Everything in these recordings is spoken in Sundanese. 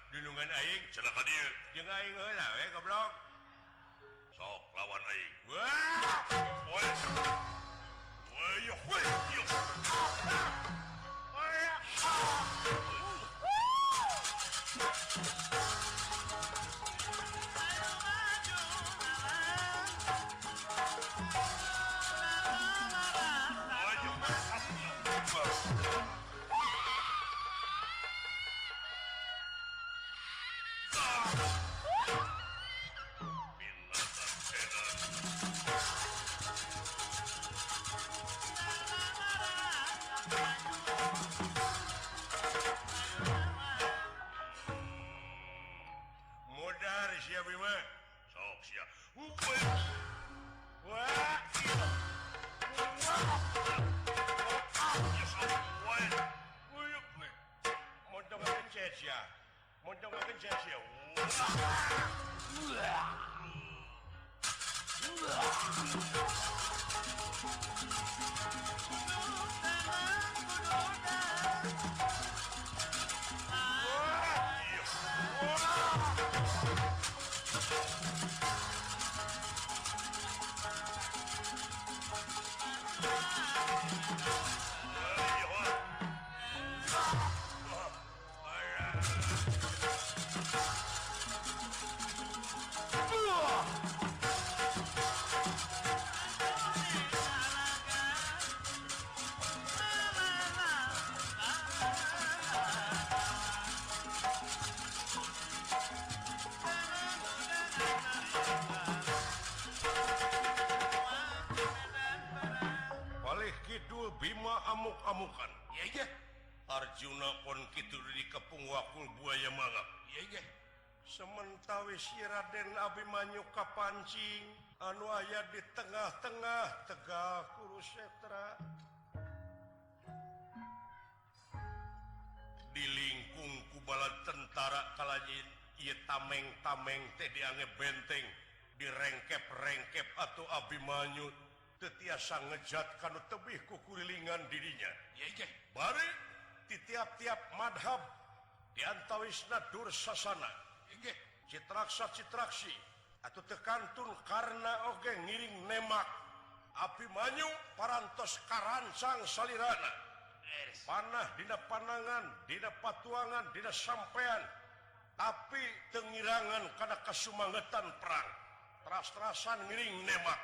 Dunungan aing celaka dia. Jeung aing heula we goblok. Sok lawan aing. Wah. Woi. Woi, woi. Modar siapa mah? Sok siap. Wah. Montong kencet ya. Montong kencet ya. Kidul Bima amuk-amukan. Iya. Arjuna pon kitu di kepung wakul buaya mangap. Iya. Sementawis si Raden Abimanyu kapancing anu aya di tengah-tengah Tegah Kurusetra. Dilingkung ku bala tentara kalajin ieu tameng-tameng teh diange benteng, direngkep-rengkep atuh Abimanyu teu tiasa ngejat kanu tebih ku kurilingan dirinya. Iya. Bari di tiap-tiap madhab diantawisna Dursasana. Iya. Citraksa-citraksi atuh teu kantun karna oge ngiring nemak. Abimanyu parantos karancang salirana. Panah dina panangan, dina patuangan, dina sampean. Tapi teu ngirangan kana kasumangetan perang. Teras-terasan ngiring nemak.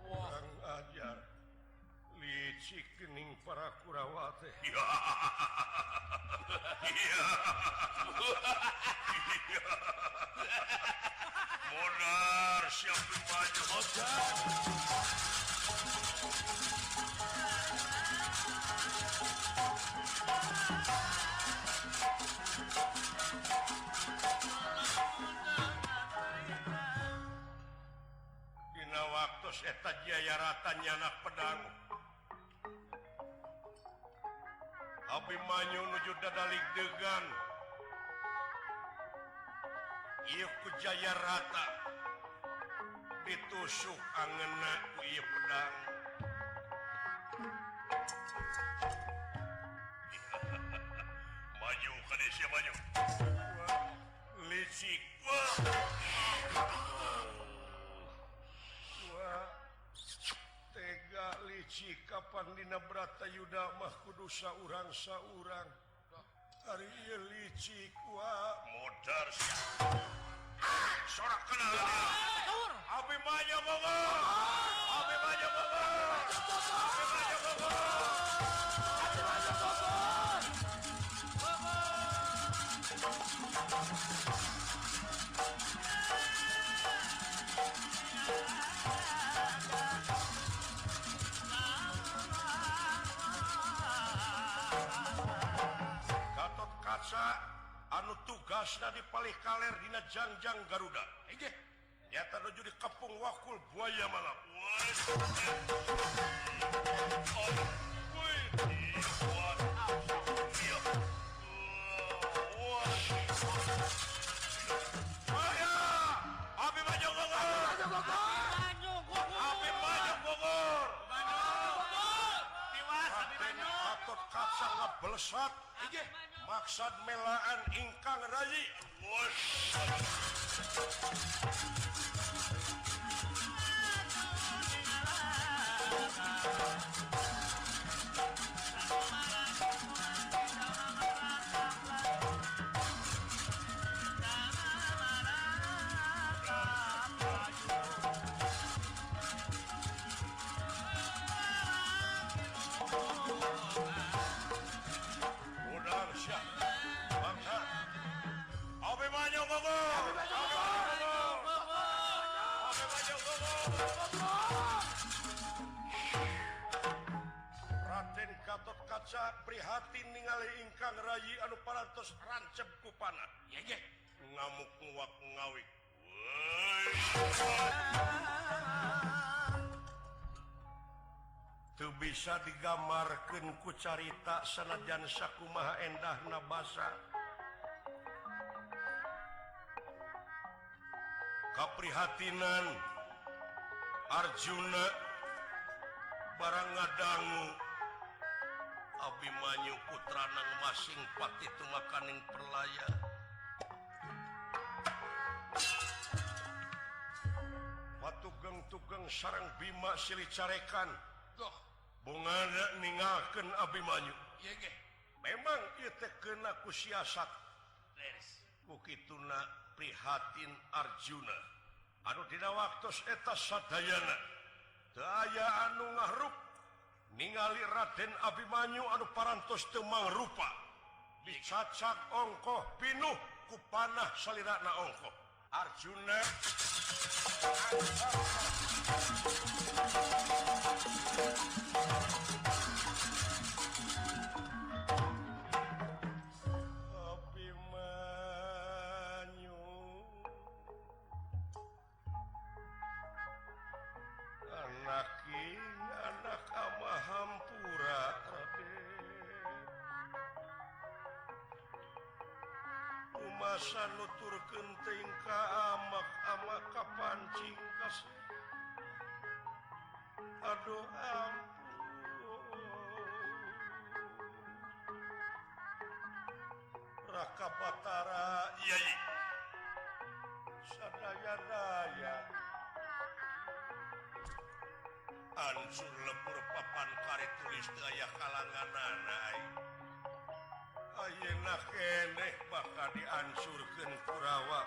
Kurang ajar, licik gening para Kurawa teh. Iya. Modar siap maju. Modar. Dina waktu eta Jayarata nyanak pedang. Abimanyu nuju dadalik degan. Ieu ku Jayarata ditusuk angeunna ku ieu pedang. Maju ka dieu sia maju. Licik. Wah, tega licik kapan dina Bratayuda mah kudu saurang-saurang. Ari ieu licik wah modar sia. Sorak kenal dia. Abimanyu bogo. Abimanyu bogo. Abimanyu bogo. Abimanyu bogo. Gatot Kaca anu tugasna di palih kaler dina jangjang Garuda. Nyata nuju di Kampung Wakul Buaya Malam. Belesat maksud melaan ingkang Rayi Raden Gatot Kaca prihatin ningali ingkang Rayi anu parantos rancep ku panah. Ngamuk nguak ngawik. Teu bisa digambarkeun ku carita sanajan sakumaha endahna basa. Kaprihatinan Arjuna barang ngadangu Abimanyu putrana masing pati tumakaning perlaya. Patugeng-tugeng sareng Bima silih carekan bungana ningalkeun Abimanyu. Memang ieu teh keuna ku siasat. Ku kituna prihatin Arjuna anu dina waktos eta sadayana teu aya anu ngahrup ningali Raden Abimanyu anu parantos teu mangrupa dicacak ongkoh pinuh ku panah salirana ongkoh. Arjuna anak Amahampura Umasa nuturkeun teuing ka amak kapancing kas. Aduh ampun. Raka Batara Yai sadaya-daya ansur lepur papan kari tulis daya kalanganana ayeuna keneh bakal diansurkeun Kurawa.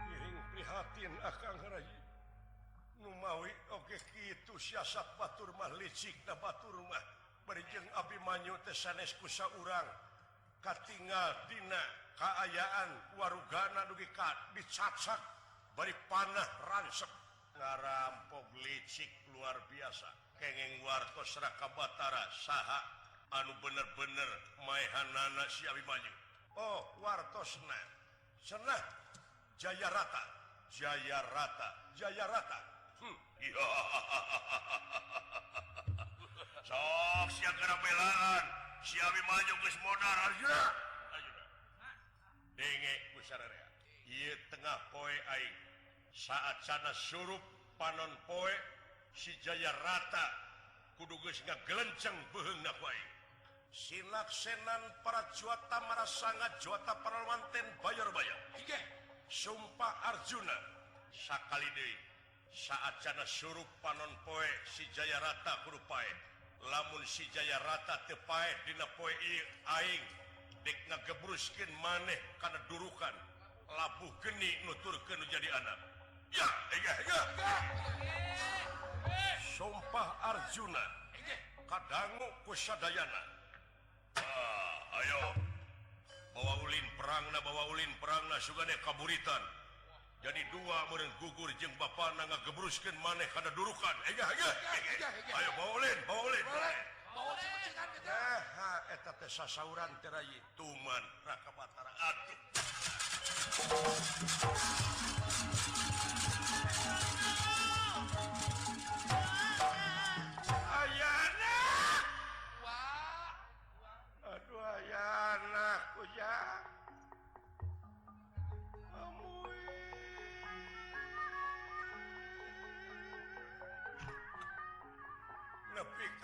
Iring prihatin Akang Rayi nu mawi oge kitu siasat batur mah licikna batur mah bari jeung Abimanyu teh sanes ku saurang katinggal dina kaayaan warugana dugi ka dicacak bari panah ransep ngarampok licik luar biasa. Kenging wartos Raka Batara saha anu bener-bener maehanana si Abimanyu. Oh wartosna cenah Jayarata sok sia gara belaan si Abimanyu geus modal Arjuna. Denge ku sararea ieu tengah poe aing saat sana surup panon poe si Jayarata kudu geus ngagelenceng beuheungna ku aing. Silaksenan para juata marasanga juata paralwanten bayar-bayar. Sumpah Arjuna sakali deui saat sana surup panon poe si Jayarata kudu pae. Lamun si Jayarata teu pae dina poe ieu aing dek ngagebruskeun maneh kana durukan labuh geni nuturkeun jadi anak. Ya. Sumpah Arjuna kadangu ku sadayana. Ayo bawa ulin perangna sugane kaburitan. Jadi dua meureun gugur jeung bapana ngagebruskeun maneh kana durukan. Ayo bawa ulin. Eta teh sasauran teh Rayi tuman Raka Batara atuh.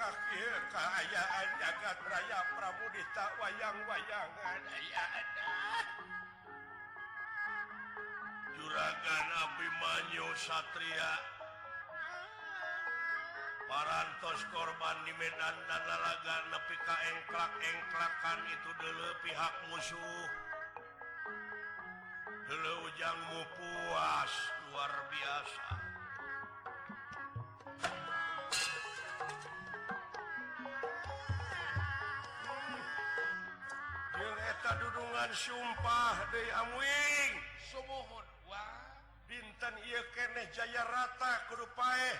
apakah ieu kaayaan jagat raya Pramudita wayang-wayangan aya ada Juragan Abimanyu Satria parantos korban di medan dan lalaga nepi ka engklak-engklakan itu deuleu pihak musuh deuleu ujangmu puas luar biasa jeung eta dudungan sumpah deui amwing Sumohon dinten ieu keneh Jayarata kudu paeh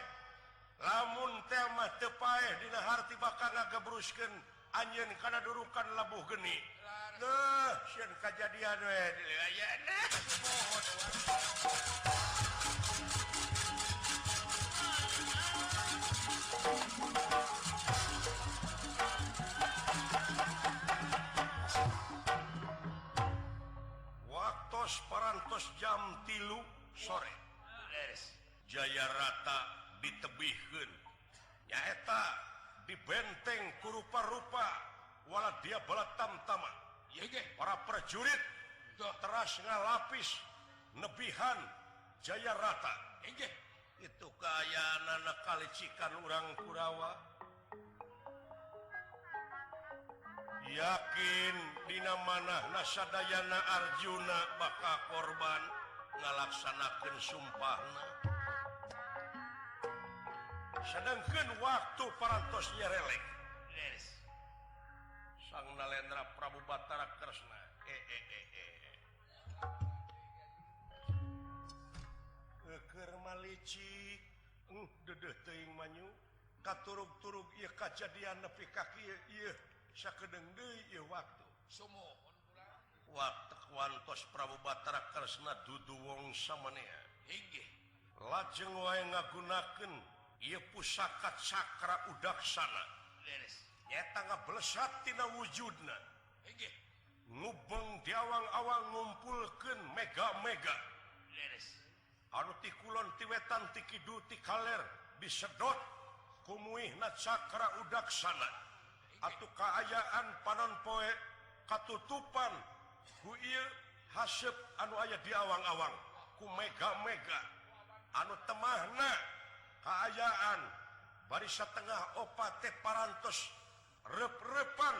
lamun teh mah teu paeh dina harti bakal ngagebruskeun anjeun kana durukan labuh geni sieun kajadian we dilayana Sumohon waktos parantos jam 3 sore Jayarata ditebihkeun nyaeta di benteng kurupa-rupa wala dia bala tamtama para prajurit teras ngalapis nebihan Jayarata itu kaayana kalicikan urang Kurawa yakin dina manahna sadayana Arjuna bakal korban ngalaksanakeun sumpahna sedangkan waktu parantos nyerelek Sang Nalendra Prabu Batara Kresna keur malicik dedeh teuing manyu katurug-turug ieu kajadian nepi ka kieu ieu sakedeung deui ieu waktu Sumohon waktu wantos Prabu Batara Kresna dudu wong samaneha inggih lajeng wae ngagunakeun ieu pusaka cakra udaksana nyaeta ngablesat tina wujudna inggih ngubeng di awang-awang ngumpulkeun mega-mega anu ti kulon ti wetan ti kidul ti kaler disedot ku muihna cakra udaksana atuh kaayaan panon poe katutupan ku ieu haseup anu aya di awang-awang ku mega-mega anu temahna kaayaan bari satengah opat teh parantos rep-repan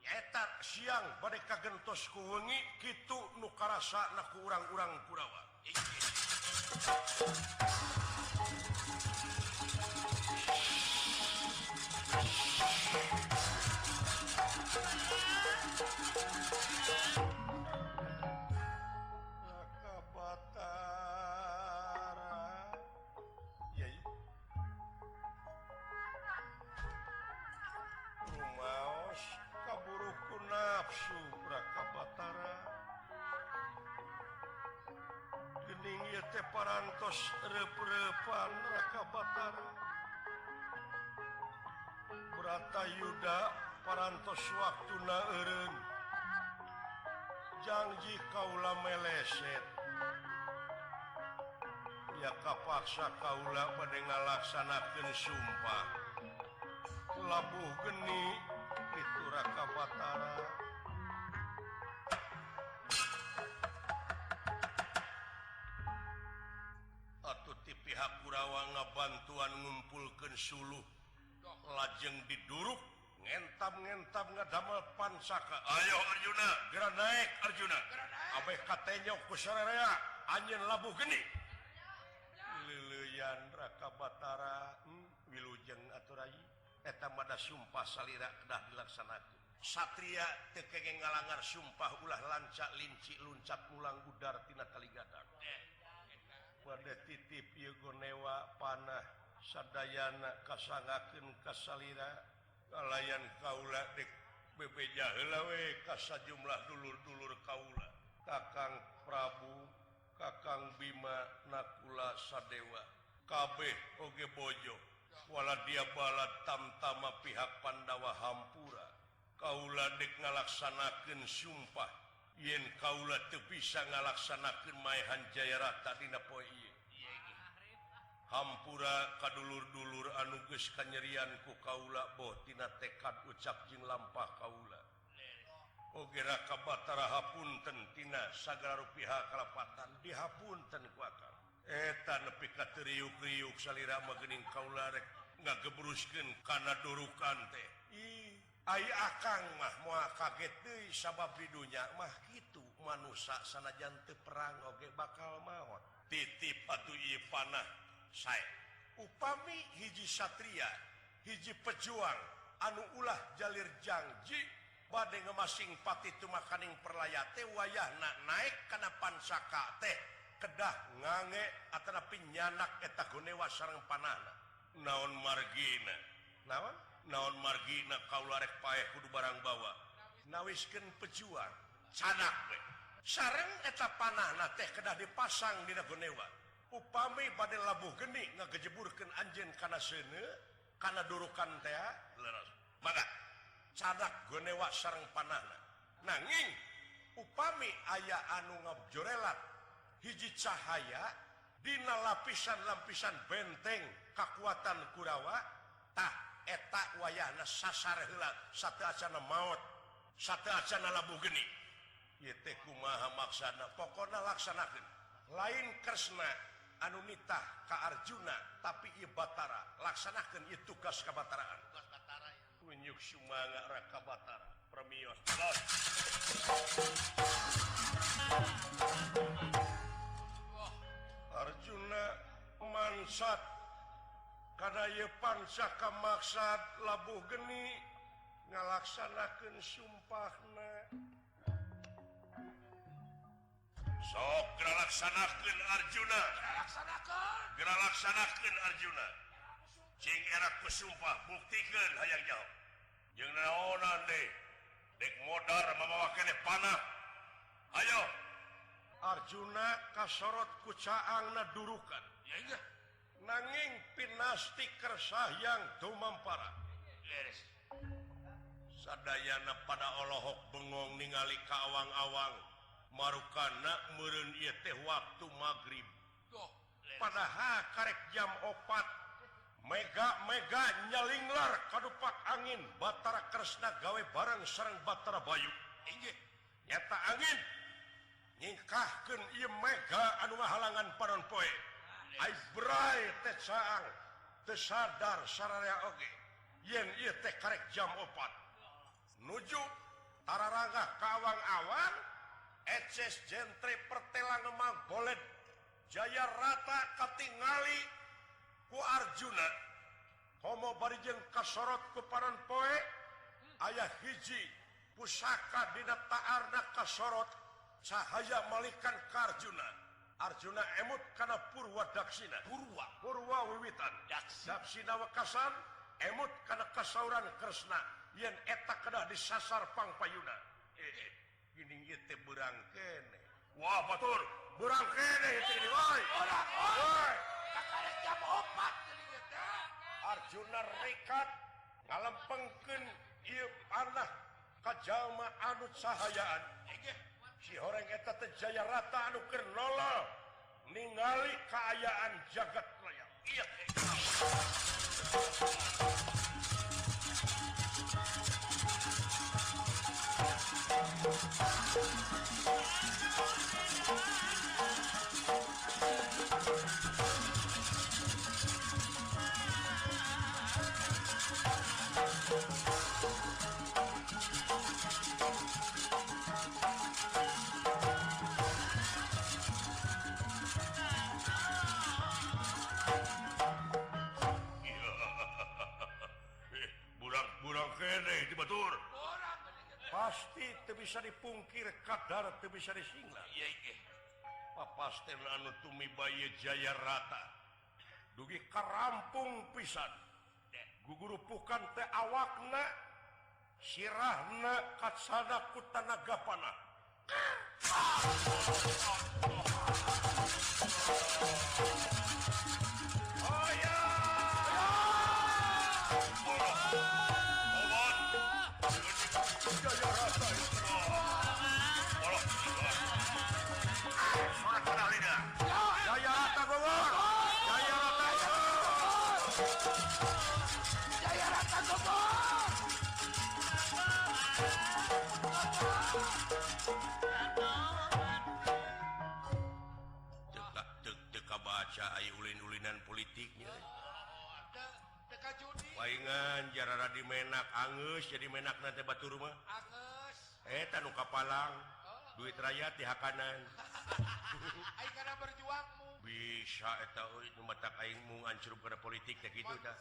eta siang bade kagentos ku wengi kitu nu karasana ku urang-urang Kurawa nafsu Rakabatara gening ieu teh parantos rep-repan Rakabatara Bratayuda parantos waktuna eureun janji kaula meleset ya kapaksa kaula bade ngalaksanakeun sumpah labuh geni itu Rakabatara atuh ti pihak Kurawa ngabantuan ngumpulkeun suluh lajeng diduruk ngentam-ngentam ngadamel pansaka ayo Arjuna geura naik Arjuna abeh katenyok ku sararea anjeun labuh geni leuleyan Rakabatara wilujeng aturai eta mada sumpah salira kedah dilaksanakeun satria teu kenging ngalangar sumpah ulah lancak linci luncat mulang gudar tina kaligadan bade titip ieu gonewa panah sadayana kasangakeun ka salira kalayan kaula dek bebeja heula we ka sajumlah dulur-dulur kaula Kakang Prabu Kakang Bima Nakula Sadewa kabeh oge bojo wala dia balad tamtama pihak Pandawa Hampura kaula dek ngalaksanakeun sumpah yen kaula teu bisa ngalaksanakeun maehan Jayarata dina poe ieu Hampura kadulur-dulur anu geus kanyerian ku kaula boh tina tekad ucap jeung lampah kaula. Oge raka Batara hapunten tina sagala rupiah kalapatan dihapunten ku akang. Eta nepi ka teu riuk-riuk salira mah geuning kaula rek ngagebruskeun kana durukan teh. Ai akang mah moal kaget deui sabab di dunya mah kitu manusia sanajan teu perang oge bakal maot. Titip atuh ieu panah sae. Upami hiji satria, hiji pejuang anu ulah jalir janji bade ngemasing pati tumakaning perlayate wayahna naik kana pansaka teh kedah ngange atanapi nyanak eta gonewa sareng panahna. Naon margina? Naon margina kaula rek paeh kudu barang bawa. Nawiskeun pejuang canak we. Sareng eta panahna teh kedah dipasang dina gonewa. Upami bade labuh geni ngagejeburkeun anjeun kana seuneu kana durukan teh leres. Maka cadak gonewa sareng panahna. Nanging upami aya anu ngabjorelat hiji cahaya dina lapisan-lapisan benteng kakuatan Kurawa, tah eta wayahna sasar heula sateacana maot, sateacana labuh geni. Ieu teh kumaha maksana? Pokona laksanakeun. Lain Kresna anu nitah ka Arjuna tapi ieu Batara laksanakeun ieu tugas kabataraan. Tugas Batara ya. Tunjuk sumanga raka Batara premios los. Arjuna mansat kana ieu pansaka maksad labuh geni ngalaksanakeun sumpahna. Sok ngalaksanakeun Arjuna. Ngalaksanakeun Arjuna. Cing era kusumpah buktikeun hayang jauh. Jeung naonan deui? Dek modar mamawa keneh panah. Ayo. Arjuna kasorot ku caangna durukan. Ya iya. Nanging pinasti kersah yang tumampara. Leres. Sadayana pada Allahok bengong ningali ka awang-awang. Marukana meureun ieu teh waktu magrib. Doh, Padahal karek jam 4 mega nyalinglar kadupak angin Batara Kresna gawe bareng sareng Batara Bayu. Inggih. Nyata angin nyingkahkeun ieu mega anu ngahalangan panon poe. Ai bray teh caang teu sadar sararea oge yen ieu teh karek jam 4. Nuju tararangah ka awang-awang eces jentre pertelang emang boled jaya rata katingali ku Arjuna komo barijeun kasorot ku panon poe aya hiji pusaka dina taarna kasorot cahaya malikan ka Arjuna. Arjuna emut kana purwa daksina. Purwa wiwitan. Daksina wekasan emut kana kasauran Kresna yen eta kedah disasar pangpayuna. Gini ieu teh beurang keneh. Wah batur, beurang keneh ieu teh woi. Woi. Kakarek jam 4 tadi eta. Arjuna rekat ngalempengkeun ieu panah ka jalma anu cahayaan. Inggih. Si horeng eta teh jaya rata anu keur nolol ningali kaayaan jagat raya. Iya teh. Burang keneh di batur. Orang tadi eta. Pasti teu bisa dipungkir kadar teu bisa disinglah. Iya inggih. Papasten anu tumiba ieu jaya rata. Dugi karampung pisan. Gugurupukan teh awakna sirahna katsana ku tanaga panah. Oh ya. Jaya rata itu. Surat kenal lidah. Jaya rata gogor. Jaya rata. Jaya Rata gobor. teka baca ayo ulin-ulinan politiknya Teka judi. waingan jarara di menak angeus jadi menak nanti batur mah Anges. tanu kapalang duit rakyat di hakanan Aing kana berjuangmu. bisa eta euy nu matak aing mung ancurub kana politik teh kitu tah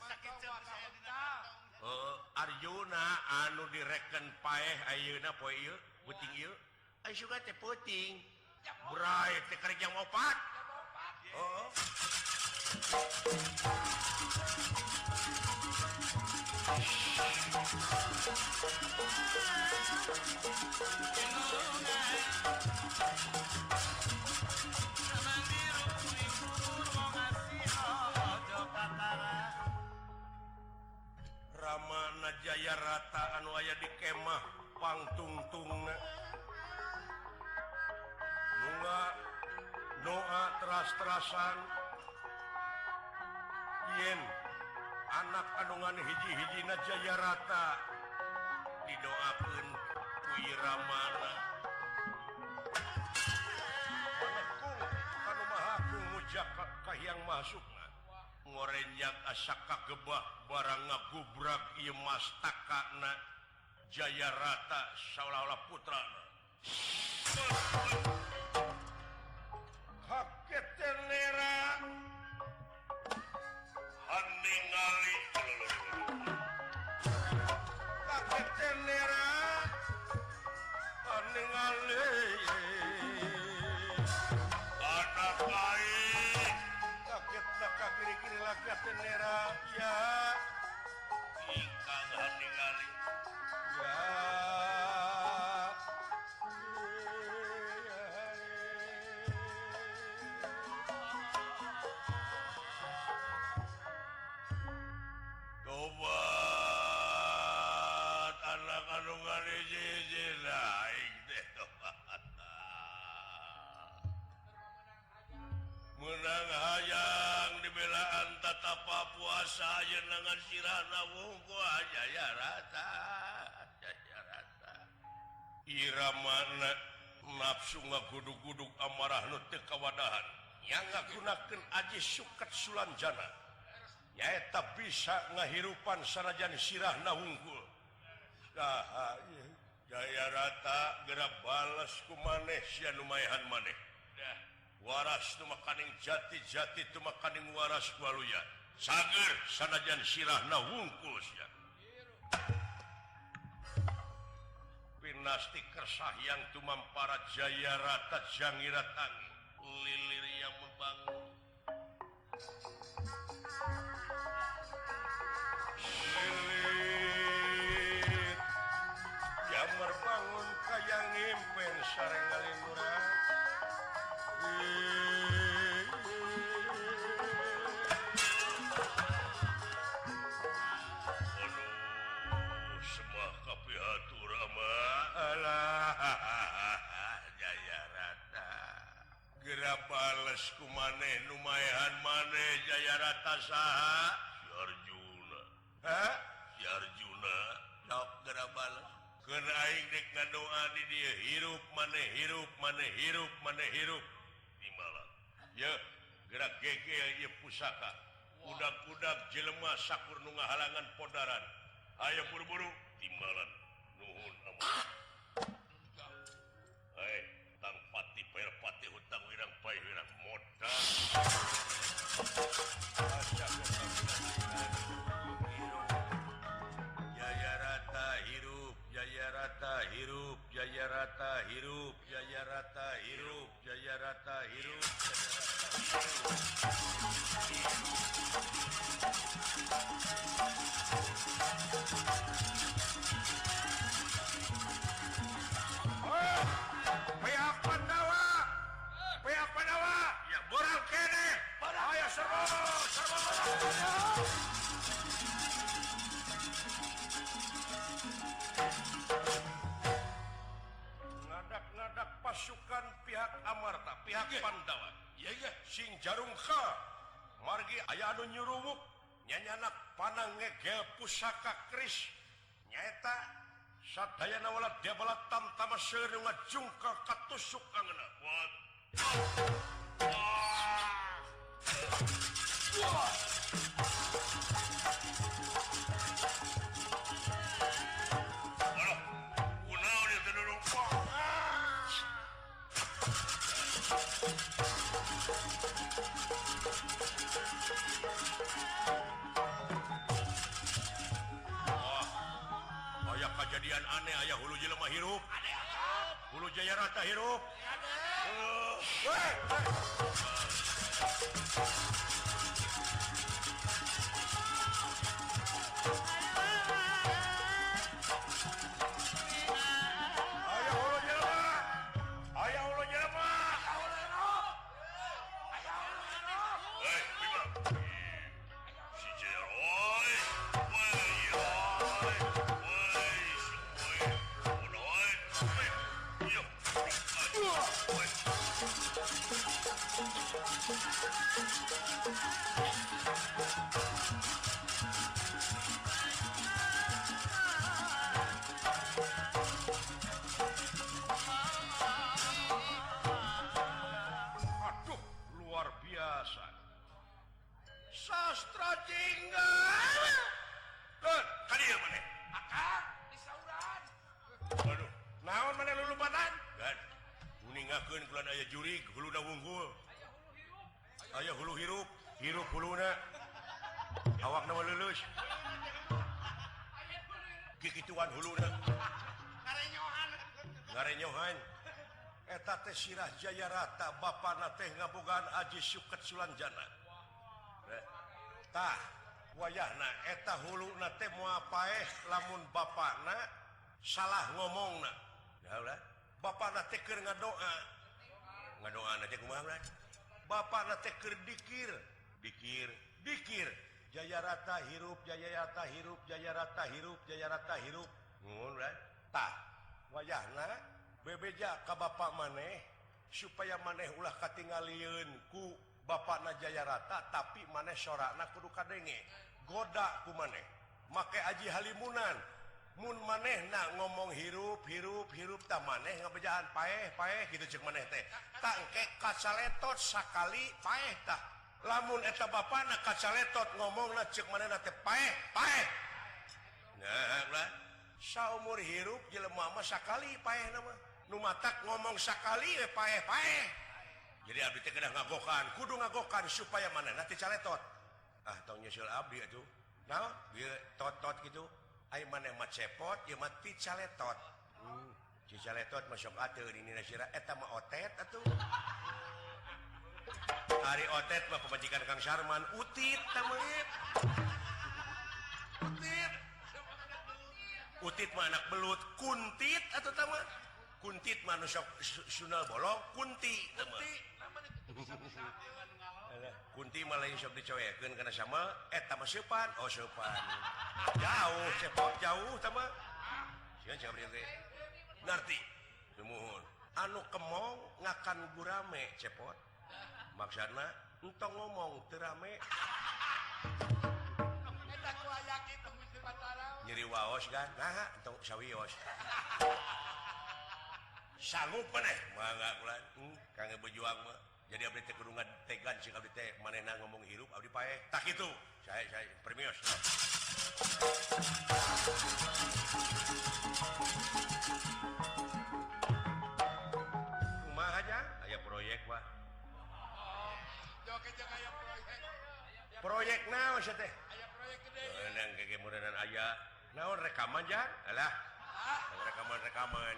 Arjuna anu direken paeh ayeuna poe ieu peuting ieu ai suka teh peuting brai teh karek jam 4 heeh Ramana Jaya Rata anu aya di kemah pangtungtungna nungga doa teras-terasan yen anak kandungan hiji-hijina Jaya Rata didoakeun ku Ramana manehkung kanu maha kumujak kahyang masukna ngorenjak asa kagebah barang ngagubrak ieu mastakana Jaya Rata saolah-olah putrana kaget tenera haningali kaget tenera haningali anak aing kaget nak kiri-kiri lagi tenera ya ingkang haningali ya tobat anak kandungan hiji aing teh tobat menang hayang dibelaan tatapa puasa ayeuna nangan sirahna wungku Jaya Rata Iramana nafsu ngagudug-gudug amarah nu teu kawadahan yang ngagunakeun aji suket sulanjana nyaeta bisa ngahirupan sanajan sirahna wungkul Jaya Rata geura bales ku maneh sia nu maehan maneh waras tu makaning jati-jati tu makaning waras waluya sager sanajan sirahna wungkul sia pinasti kersah yang tumampara Jaya Rata jangira tangi lilir yang membangun lilir yang merbangun kayang impen sareng ngalinurang semua kapihatur alah Jaya Rata geura bales ku maneh nu maehan maneh Jaya Rata saha si Arjuna si Arjuna sok geura bales keun aing dek ngadoa di dieu hirup maneh hirup maneh hirup maneh hirup timalan ye geura gegel ieu pusaka udag-udag jelema sakur nu ngahalangan podaran aya buru-buru timbalan nuhun amun tang pati pair pati hutang wirang pai wirang modal Jaya Rata hirup Jaya Rata hirup Jaya Rata hirup Jaya Rata hirup Jaya Rata hirup pihak Pandawa ya borang kene ayo serbu ngadak-ngadak pasukan pihak Amarta pihak Pandawa sing jarung kha margi aya anu nyuruwuk nyanyana panang ngegel pusaka kris nyaeta sadayana wala dia bala tamtama seueur ngajungka katusuk angeuna. Waduh, kunaon ieu teh duduk. Aya kejadian aneh aya hulu jelema hirup. Hulu Jayarata hirup. Aya hulu jelema. Aya hulu jelema. Hei, Bima. Si Jeroy. Aduh, luar biasa. Sastra Jingga. Kadieu maneh. Akang di sauran. Aduh, naon maneh lulupatan? Gan, kuningakeun kulan aya jurig, huluna wunggul. Aya hulu hirup, hirup huluna. Awakna mah leuleus. Kikituan huluna. Ngarenyohan. Ngarenyohan. Eta teh Sirah Jayarata bapana teh ngabogaan Aji Suket Sulanjana. Tah wayahna eta huluna teh moal paeh lamun bapana salah ngomongna. Ya ulah, bapana teh keur ngadoa. Ngadoana teh kumaha ulah? Bapana teh keur dikir, dikir. Jayarata hirup, Jayarata hirup, Jayarata hirup, Jayarata hirup. Ngono ulah. Tah wayahna bebeja ka bapa maneh supaya maneh ulah katingalieun ku bapana Jayarata tapi maneh sorakna kudu kadenge goda ku maneh make Aji Halimunan mun manehna ngomong hirup tah maneh ngabejaan paeh kitu ceuk maneh teh tah engke kacaletot sakali paeh tah lamun eta bapana kacaletot ngomongna ceuk manehna teh paeh nah ulah saumur hirup jelema mah sakali paehna mah nu matak ngomong sakali paeh. Jadi abdi teh kedah ngagokan, kudu ngagokan supaya manehna teh caletot. Ah tong nyusul abdi atuh. Naon? Ieu tot kitu. Ai maneh mah cepot, ieu mah ti caletot. Si caletot mah sok ateu dina sira eta mah otet atuh. Ari otet mah pamajikan Kang Sarman, utit tah meulip. Utit mah anak belut, kuntit atuh tah mah. Kuntit mah nu sok sunal bolong, kunti teh mah. Kunti mah lain sok dicoekeun kana sama eta mah seupan, oh seupan. Jauh cepot jauh teh mah. Sieun cenah abdi teh. Ngarti. Nuhun. Anu kemong ngakan gurame cepot. Maksudna entong ngomong teu rame. Eta ku aya kitu Gusti Batara. Nyeri waos kan? Nah, entong sawios. Sanggup maneh mangga kulan kangge berjuang mah jadi abdi teh kudu ngategan sing abdi teh manehna ngomong hirup abdi paeh tak kitu saya permios kumaha aja aya proyek mah Joget aya proyek naon sia teh Aya proyek gede. nang kegemudanan aya naon rekaman jan alah rekaman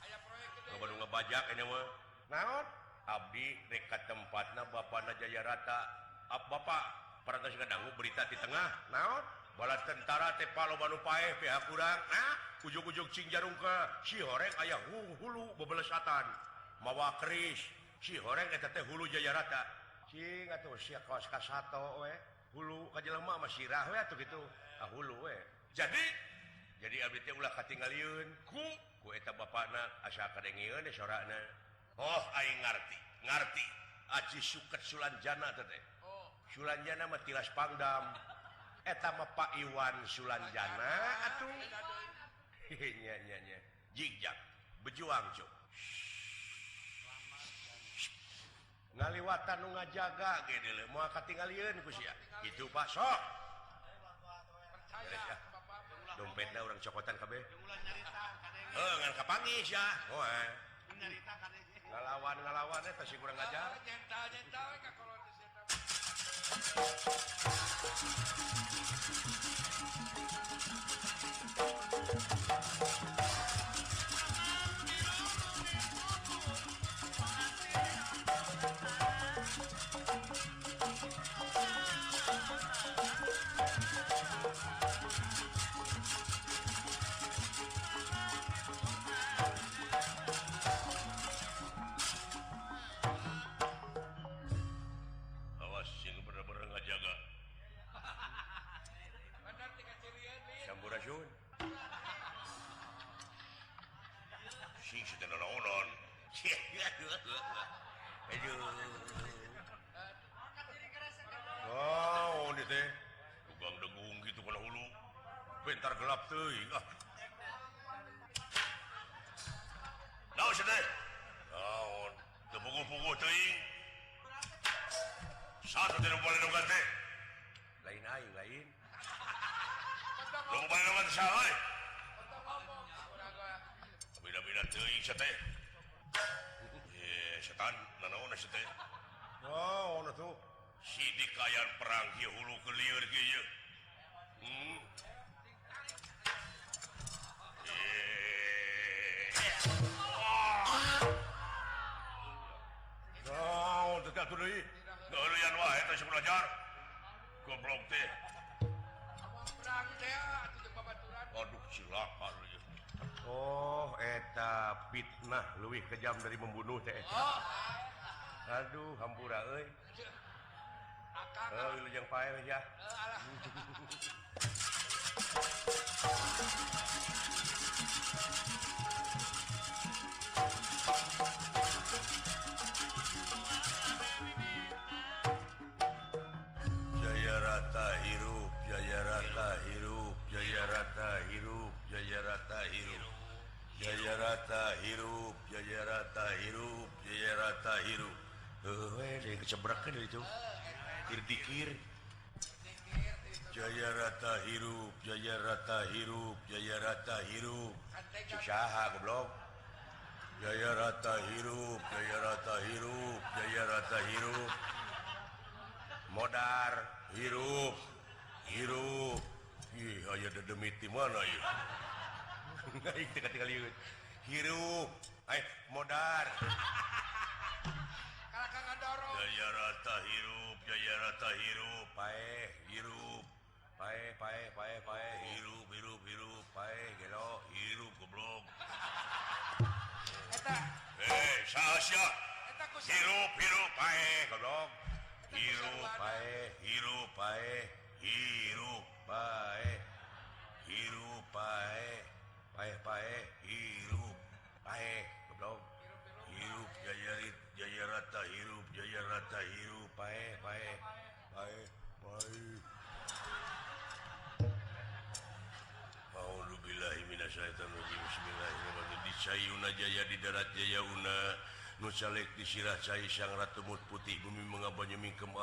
Aya proyek gede. Baru ngebajak ini mah. Naon? Abdi dekat tempatna bapana Jayarata. Bapak parantos ngadangu berita di tengah. Naon? Bala tentara teh paloba nu paeh pihak urang. Nah, ujug-ujug cing jarung ke Cihoreng aya hulu bebelesatan. Mawa keris. Cihoreng eta teh hulu Jayarata. Cing atuh sia kaos ka sato we. Hulu ka jelema mah sirah we atuh kitu. Hulu we. Jadi abdi teh ulah katingalieun ku eta bapakna asa kadengieun de sorakna. Oh aing ngarti. Aji Suket Sulanjana teh. Oh. Sulanjana mah tilas Pangdam. Eta mah Pak Iwan Sulanjana atuh. Nya. Jigjak bejuang cuk. Ngaliwatan nu ngajaga ge deuleu moal katingalieun ku sia. Itu Pak sok. Percaya Bapak. Dompetna urang cokotan kabeh. Ngan kapangis ya. Moal. Ngalawan eta si kurang ngajar. Nyental we ka kolot di situ. Awas sing bener-bener ngajaga. Bener tinggal cirian nih. Sampurasun. Sing sedena naonon. Aduh. Oh, ini teh. Dugang dengung gitu kana hulu. Bentar gelap teuing. Naon sedeh? Naon? Teu puguh-puguh teuing. Satu tidak boleh nunggan teh. Lain aing lain. Lu boleh nunggan teh saha we? Beda-beda teuing sa teh. Setan nanaon sa teh? Oh, atuh. Si dikayan perang kieu hulu ke lieur kieu. Naon teh atuh deui? Gaeulian wae eta si belajar. Goblok teh. Perang teh atuh jeung babaturan. Aduh silakan ieu. Oh, eta fitnah leuwih kejam dari membunuh teh. Oh, Aduh, hampura euy. akang. Wilujeng pae we ya. Alah. Jaya Rata hirup, Jaya Rata hirup, Jaya Rata hirup, Jaya Rata hirup. Jaya Rata hirup, Jaya Rata hirup, Jaya Rata hirup. Deui kecebrekeun itu. Dikir. Jaya Rata hirup, Jaya Rata hirup, Jaya Rata hirup. Saha goblok. Jaya Rata hirup, Jaya Rata hirup, Jaya Rata hirup. Modar hirup. Ih, aya dedemit di mana ieu? Aing teh katingal lieur. Hirup. Modar. Kalau kang ngadorong. Jaya Rata hirup, Jaya Rata hirup, paeh hirup. Paeh hirup, paeh gelo hirup goblok. Eta, Saha sia? eta ku Hirup, paeh goblok. Hirup, paeh, hirup, paeh, hirup, paeh. Hirup, paeh, paeh, hirup, paeh goblok. Hirup Jaya Rata hirup, Jaya Rata hirup, paeh. A'udzubillahi minasyaitonirrajim. Bismillahirrahmanirrahim. Di Sayuna Jaya di darat Jaya Una. Nu salek di sirah cai sang ratu mut putih bumi mengabanya mingkem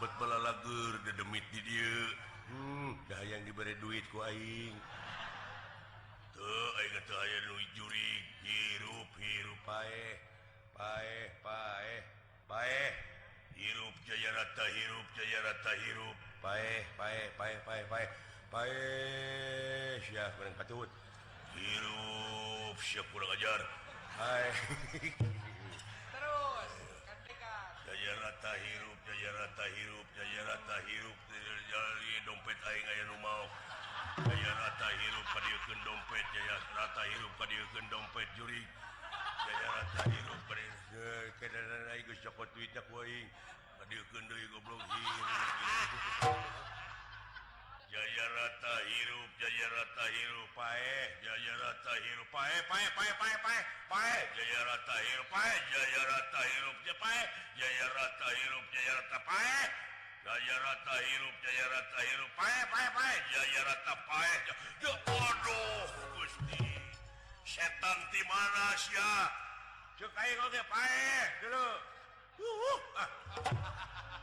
bet balalager dedemit di dieu. Dah yang diberi duit ku aing. Teu aing teu aya nu jurig. Hirup paeh. Hirup Jaya Rata hirup, Jaya Rata hirup. Paeh. Sia bareng katut. Hirup sia kurang ajar. Hai. terus kan dekat. Jaya Rata hirup, Jaya Rata hirup, Jaya Rata hirup. Jadi dompet aing aya nu mau. Jaya Rata hirup kadiekeun dompet, Jaya Rata hirup kadiekeun dompet jurig. Jaya Rata hirup kadiekeun kedanan aing geus cokot duitna ku aing. Kadiekeun deui goblok hirup. Jaya rata hirup Jaya rata hirup pae Jaya rata hirup pae Jaya rata hirup pae Jaya rata hirup pae Jaya rata hirup Jaya rata pae Jaya rata hirup Jaya rata hirup pae Jaya rata pae aduh Gusti setan di mana sia cek aing oge pae dulu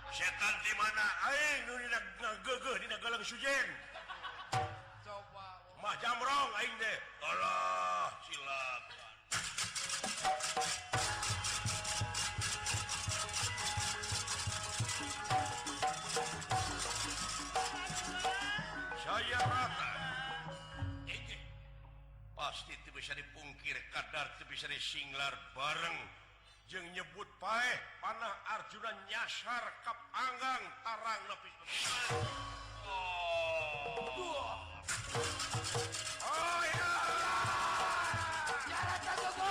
setan di mana aing nu dina geugeuh dina galang sujen coba mah jamrong aing teh alah silakan saya rata pasti teu bisa dipungkir kadar teu bisa disinglar bareng jeung nyebut paeh panah Arjuna nyasar ka panggang tarang nepi oh ya Rata Gogor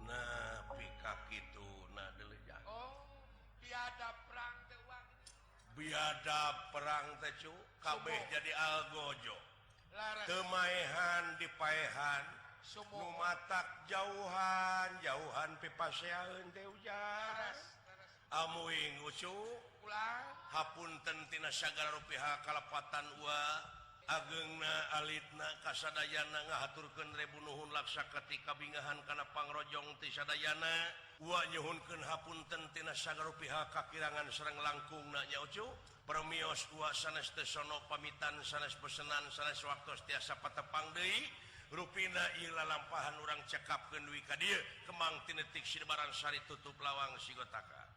nah pika kitu nah delejang oh biadab perang teh uang biadab perang teh cu kabeh Sumo. jadi algojo laras temaehan dipaehan Sumo. nu matak jauhan pipaseaeun teh ujar laras amuing ucu ulang hapunten tina sagala rupiah kalepatan ua ageungna alitna kasadayana ngahaturkeun rebu nuhun laksa ketika bingahan kana pangrojong ti sadayana ua nyuhunkeun hapunten tina sagala rupiah kakirangan sareng langkungna nya ucu permios ua sanes teu sono pamitan sanes pesenan sanes waktos tiasa patepang deui rupina ieu lalampahan urang cekapkeun duwi ka dieu kemang tinetik sidebaran sari tutup lawang sigotaka